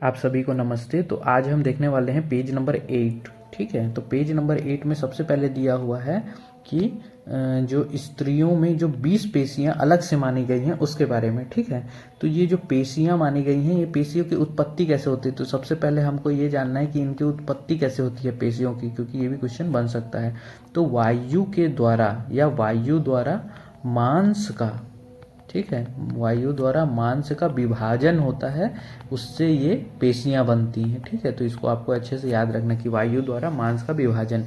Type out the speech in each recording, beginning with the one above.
आप सभी को नमस्ते। तो आज हम देखने वाले हैं पेज नंबर 8। ठीक है, तो पेज नंबर 8 में सबसे पहले दिया हुआ है कि जो स्त्रियों में जो 20 पेशियां अलग से मानी गई हैं उसके बारे में। ठीक है, तो ये जो पेशियां मानी गई हैं, ये पेशियों की उत्पत्ति कैसे होती है। तो सबसे पहले हमको ये जानना है कि इनकी उत्पत्ति कैसे होती है पेशियों की, क्योंकि ये भी क्वेश्चन बन सकता है। तो वायु के द्वारा या वायु द्वारा मांस का, ठीक है, वायु द्वारा मांस का विभाजन होता है, उससे ये पेशियां बनती हैं। ठीक है, तो इसको आपको अच्छे से याद रखना कि वायु द्वारा मांस का विभाजन।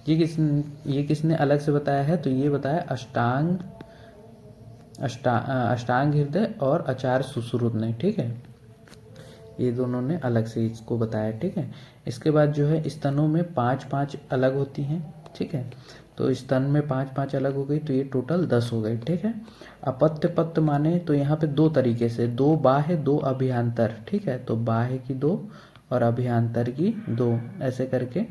ये किसने अलग से बताया है, तो ये बताया अष्टांग हृदय और आचार्य सुश्रुत ने। ठीक है, ये दोनों ने अलग से इसको बताया। ठीक है, इसके बाद जो है स्तनों में 5-5 अलग होती हैं। ठीक है, तो स्तन में 5-5 अलग हो गई, तो ये टोटल 10 हो गई। ठीक है, अपत्य पत्य माने तो यहाँ पे 2 तरीके से, 2 बाह्य 2 अभ्यंतर। ठीक है, तो बाह्य की 2 और अभ्यंतर की 2, ऐसे करके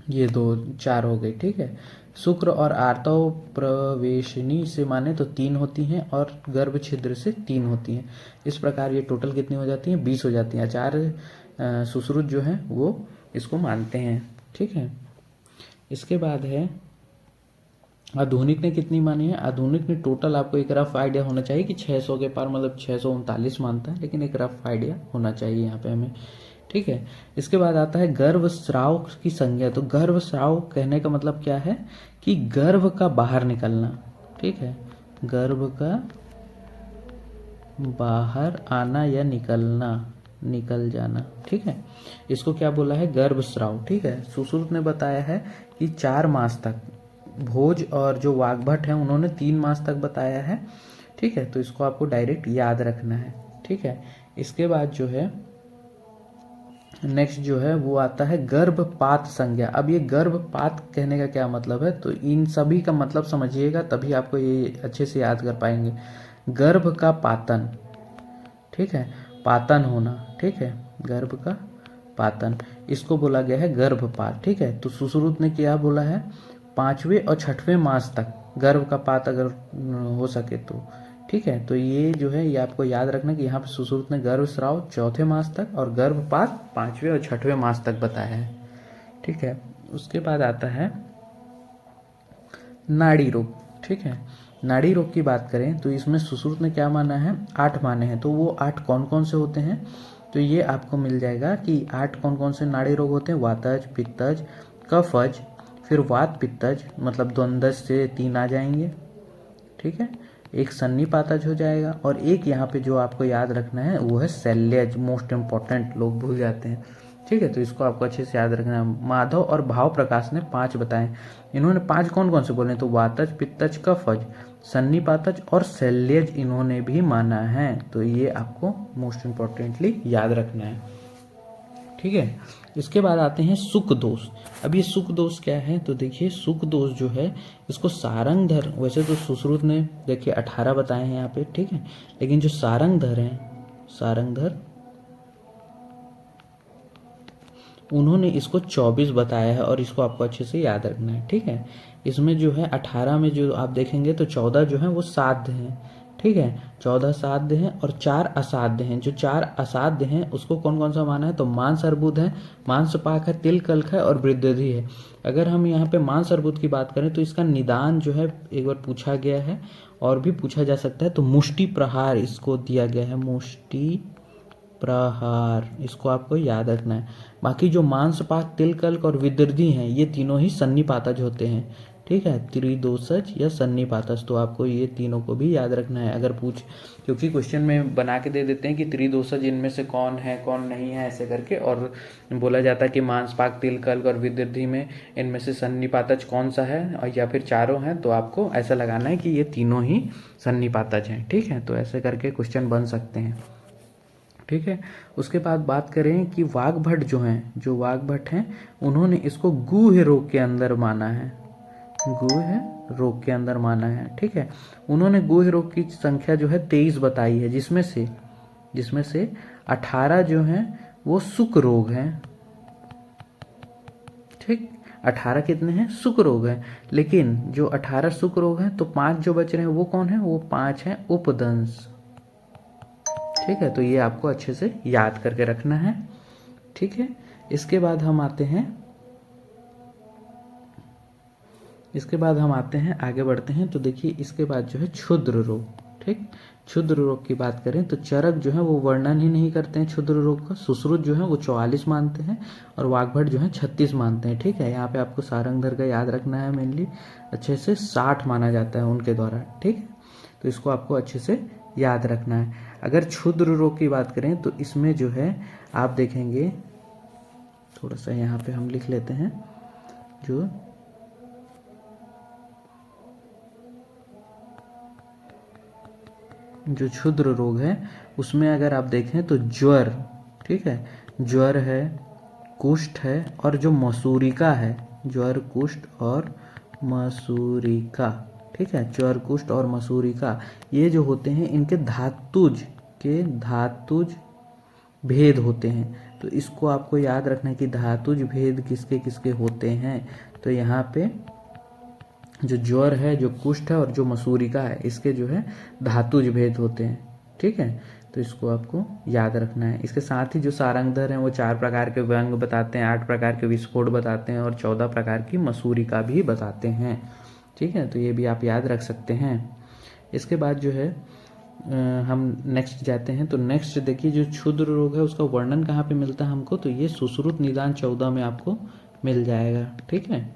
ये 4 हो गई। ठीक है, शुक्र और आर्तव प्रवेशिनी से माने तो 3 होती हैं और गर्भ छिद्र से 3 होती हैं। इस प्रकार ये टोटल कितनी हो जाती हैं, 20 हो जाती हैं। आचार्य सुश्रुत जो है वो इसको मानते हैं। ठीक है, इसके बाद है आधुनिक ने कितनी मानी है। आधुनिक ने टोटल, आपको एक रफ आइडिया होना चाहिए कि 600 के पार, मतलब 639 मानता है, लेकिन एक रफ आइडिया होना चाहिए यहाँ पे हमें। ठीक है, इसके बाद आता है गर्भ स्राव की संज्ञा। तो गर्भ स्राव कहने का मतलब क्या है कि गर्भ का बाहर निकलना। ठीक है, गर्भ का बाहर आना या निकलना, निकल जाना। ठीक है, इसको क्या बोला है, गर्भ स्राव। ठीक है, सुश्रुत ने बताया है कि 4 मास तक। भोज और जो वाग्भट है उन्होंने 3 मास तक बताया है। ठीक है, तो इसको आपको डायरेक्ट याद रखना है। ठीक है, इसके बाद जो है नेक्स्ट जो है वो आता है गर्भपात संज्ञा। अब ये गर्भपात कहने का क्या मतलब है, तो इन सभी का मतलब समझिएगा, तभी आपको ये अच्छे से याद कर पाएंगे। गर्भ का पातन, ठीक है, पातन होना। ठीक है, गर्भ का पातन, इसको बोला गया है गर्भपात। ठीक है, तो सुश्रुत ने क्या बोला है, 5वें और 6वें मास तक गर्भ का पात अगर हो सके तो। ठीक है, तो ये जो है ये आपको याद रखना कि यहाँ पे सुश्रुत ने गर्भ स्राव 4थे मास तक और गर्भपात 5वें और 6वें मास तक बताया है। ठीक है, उसके बाद आता है नाड़ी रोग। ठीक है, नाड़ी रोग की बात करें तो इसमें सुश्रुत ने क्या माना है, 8 माने हैं। तो वो 8 कौन कौन से होते हैं, तो ये आपको मिल जाएगा कि 8 कौन कौन से नाड़ी रोग होते हैं। वातज, पित्तज, कफज, फिर वात पित्तज, मतलब द्वंद्व से 3 आ जाएंगे। ठीक है, एक सन्निपातज हो जाएगा, और एक यहाँ पे जो आपको याद रखना है वो है शैल्यज। मोस्ट इंपॉर्टेंट, लोग भूल जाते हैं। ठीक है, तो इसको आपको अच्छे से याद रखना है। माधव और भाव प्रकाश ने 5 बताए। इन्होंने 5 कौन कौन से बोले, तो वातज, पित्तज, कफज, सन्निपातज और शैल्यज इन्होंने भी माना है। तो ये आपको मोस्ट इंपॉर्टेंटली याद रखना है। ठीक है, इसके बाद आते हैं सुख दोष। अब ये सुख दोष क्या है, तो देखिए सुख दोष जो है इसको सारंगधर, वैसे तो सुश्रुत ने देखिए 18 बताए हैं यहाँ पे। ठीक है, लेकिन जो सारंगधर हैं, सारंगधर उन्होंने इसको 24 बताया है, और इसको आपको अच्छे से याद रखना है। ठीक है, इसमें जो है 18 में जो आप देखेंगे तो 14 जो है वो साध्य हैं। ठीक है, 14 साध्य हैं और 4 असाध्य हैं। जो 4 असाध्य हैं उसको कौन कौन सा माना है, तो मांस अर्बुद है, मांस पाक है, तिल कल्क है और वृद्धि है। अगर हम यहाँ पे मांस अर्बुद की बात करें तो इसका निदान जो है एक बार पूछा गया है, और भी पूछा जा सकता है। तो मुष्टि प्रहार इसको दिया गया है, मुष्टि प्रहार, इसको आपको याद रखना है। बाकी जो मांसपाक, तिलकल्क और विदर्धी हैं, ये तीनों ही सन्निपातज होते हैं। ठीक है, त्रिदोषज या सन्निपातज, तो आपको ये तीनों को भी याद रखना है अगर क्योंकि क्वेश्चन में बना के दे देते हैं कि त्रिदोषज इनमें से कौन है कौन नहीं है, ऐसे करके, और बोला जाता है कि मांसपाक, तिलकल्क और विदर्धी में इनमें से सन्निपातज कौन सा है, और या फिर चारों हैं, तो आपको ऐसा लगाना है कि ये तीनों ही सन्निपातज हैं। ठीक है, तो ऐसे करके क्वेश्चन बन सकते हैं। ठीक है, उसके बाद बात करें कि वाग्भट जो वाग्भट हैं उन्होंने इसको गुह रोग के अंदर माना है, गुह रोग के अंदर माना है। ठीक है, उन्होंने गुह रोग की संख्या जो है 23 बताई है, जिसमें से 18 जो हैं वो सुख रोग हैं। ठीक, 18 कितने हैं, सुख रोग हैं। लेकिन जो 18 सुख रोग हैं, तो 5 जो बच रहे हैं वो कौन है, वो 5 हैं उपदंश। ठीक है, तो ये आपको अच्छे से याद करके रखना है। ठीक है, इसके बाद हम आते हैं आगे बढ़ते हैं। तो देखिए इसके बाद जो है क्षुद्र रोग। ठीक, क्षुद्र रोग की बात करें तो चरक जो है वो वर्णन ही नहीं करते हैं क्षुद्र रोग का। सुश्रुत जो है वो 44 मानते हैं और वाग्भट जो है 36 मानते हैं। ठीक है, यहाँ पे आपको सारंगधर का याद रखना है मेनली, अच्छे से 60 माना जाता है उनके द्वारा। ठीक है, तो इसको आपको अच्छे से याद रखना है। अगर क्षुद्र रोग की बात करें तो इसमें जो है आप देखेंगे, थोड़ा सा यहाँ पे हम लिख लेते हैं, जो क्षुद्र रोग है उसमें अगर आप देखें तो ज्वर, ठीक है, ज्वर है, कुष्ठ है और जो मसूरिका है, ज्वर, कुष्ठ और मसूरिका। ठीक है, ज्वर, कुष्ठ और मसूरिका ये जो होते हैं इनके धातुज भेद होते हैं। तो इसको आपको याद रखना है कि धातुज भेद किसके किसके होते हैं। तो यहाँ पे जो ज्वर है, जो कुष्ठ है और जो मसूरिका है, इसके जो है धातुज भेद होते हैं। ठीक है, तो इसको आपको याद रखना है। इसके साथ ही जो सारंगधर हैं वो 4 प्रकार के व्यंग बताते हैं, 8 प्रकार के विस्फोट बताते हैं और 14 प्रकार की मसूरिका भी बताते हैं। ठीक है, तो ये भी आप याद रख सकते हैं। इसके बाद जो है हम नेक्स्ट जाते हैं। तो नेक्स्ट देखिए जो क्षुद्र रोग है उसका वर्णन कहाँ पे मिलता है हमको, तो ये सुश्रुत निदान 14 में आपको मिल जाएगा। ठीक है,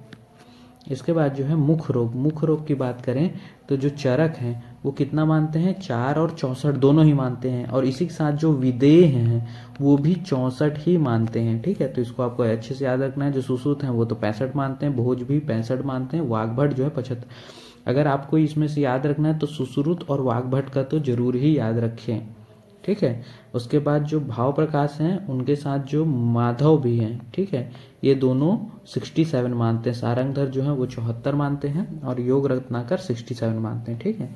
इसके बाद जो है मुख रोग। मुख रोग की बात करें तो जो चरक हैं वो कितना मानते हैं, 4 और 64 दोनों ही मानते हैं और इसी के साथ जो विदेह हैं वो भी 64 ही मानते हैं। ठीक है, तो इसको आपको अच्छे से याद रखना है। जो सुश्रुत हैं वो तो 65 मानते हैं, भोज भी 65 मानते हैं, वाग्भट जो है 75। अगर आपको इसमें से याद रखना है तो सुश्रुत और वाग्भट का तो जरूर ही याद रखें। ठीक है, उसके बाद जो भाव प्रकाश हैं उनके साथ जो माधव भी हैं, ठीक है, ये दोनों 67 मानते हैं। सारंगधर जो है वो 74 मानते हैं और योग रत्नाकर 67 मानते हैं। ठीक है,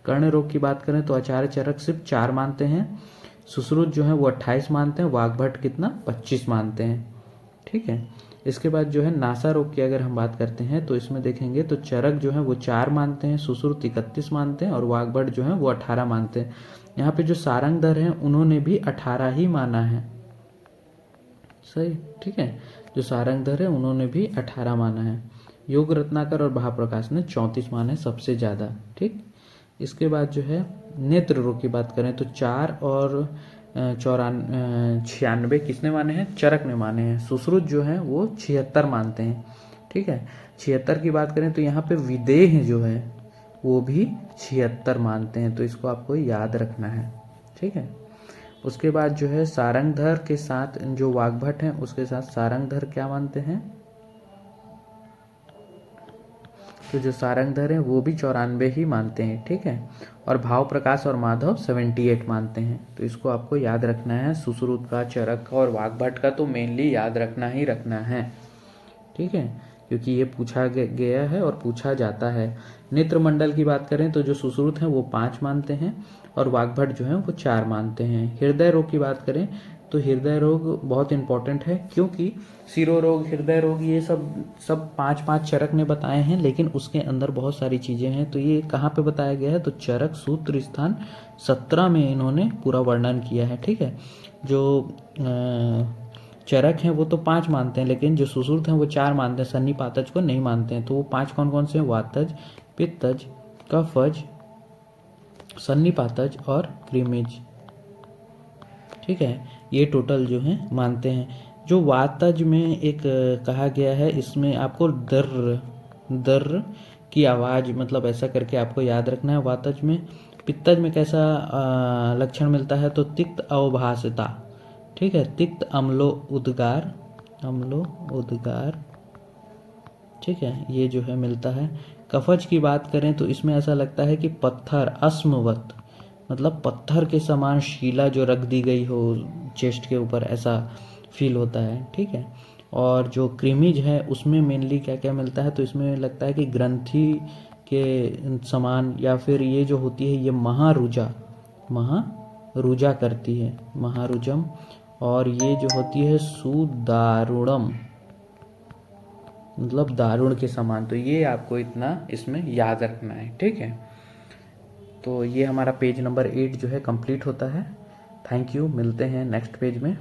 कर्ण रोग की बात करें तो आचार्य चरक सिर्फ 4 मानते हैं, सुश्रुत जो है वो 28 मानते हैं, वाग्भट कितना 25 मानते हैं। ठीक है, इसके बाद जो है नासा रोग की अगर हम बात करते हैं तो इसमें देखेंगे तो चरक जो है वो 4 मानते हैं, सुश्रुत 31 मानते हैं और वाग्भट जो है वो 18 मानते हैं। यहाँ पे जो सारंगधर हैं उन्होंने भी 18 ही माना है। सही, ठीक है, जो सारंगधर है उन्होंने भी 18 माना है। योग रत्नाकर और भाप्रकाश ने 34 माना है सबसे ज्यादा। ठीक, इसके बाद जो है नेत्र रोग की बात करें तो 4 और 96 किसने माने हैं, चरक ने माने हैं। सुश्रुत जो है वो 76 मानते हैं। ठीक है, 76 की बात करें तो यहाँ पे विदेह जो है वो भी 76 मानते हैं, तो इसको आपको याद रखना है। ठीक है, उसके बाद जो है सारंगधर के साथ जो वाग्भट हैं उसके साथ सारंगधर क्या मानते हैं, तो जो सारंगधर हैं वो भी 94 ही मानते हैं। ठीक है, और भाव प्रकाश और माधव 78 मानते हैं, तो इसको आपको याद रखना है। सुश्रुत का, चरक का और वाग्भट का तो मेनली याद रखना ही रखना है। ठीक है, क्योंकि ये पूछा गया है और पूछा जाता है। नेत्र मंडल की बात करें तो जो सुश्रुत हैं वो 5 मानते हैं और वाग्भट जो है वो 4 मानते हैं। हृदय रोग की बात करें तो हृदय रोग बहुत इंपॉर्टेंट है, क्योंकि सिरो रोग, हृदय रोग ये सब 5 चरक ने बताए हैं, लेकिन उसके अंदर बहुत सारी चीजें हैं। तो ये कहाँ पे बताया गया है, तो चरक सूत्र स्थान 17 में इन्होंने पूरा वर्णन किया है। ठीक है, जो चरक हैं वो तो 5 मानते हैं, लेकिन जो सुश्रुत हैं वो 4 मानते हैं, सन्निपातज को नहीं मानते हैं। तो वो 5 कौन कौन से हैं, वातज, पित्तज, कफज, सन्निपातज और क्रीमिज। ठीक है, ये टोटल जो है मानते हैं। जो वातज में एक कहा गया है, इसमें आपको दर्र की आवाज, मतलब ऐसा करके आपको याद रखना है वातज में। पित्तज में कैसा लक्षण मिलता है, तो तिक्त अवभासता। ठीक है, तिक्त अम्लो उद्गार, ठीक है, ये जो है मिलता है। कफज की बात करें तो इसमें ऐसा लगता है कि पत्थर अस्मवत, मतलब पत्थर के समान शिला जो रख दी गई हो चेस्ट के ऊपर, ऐसा फील होता है। ठीक है, और जो क्रीमिज है उसमें मेनली क्या क्या मिलता है, तो इसमें लगता है कि ग्रंथि के समान, या फिर ये जो होती है ये महारुजा करती है, महारुजम, और ये जो होती है सुदारुणम, मतलब दारुण के समान। तो ये आपको इतना इसमें याद रखना है। ठीक है, तो ये हमारा पेज नंबर 8 जो है कंप्लीट होता है। थैंक यू, मिलते हैं नेक्स्ट पेज में।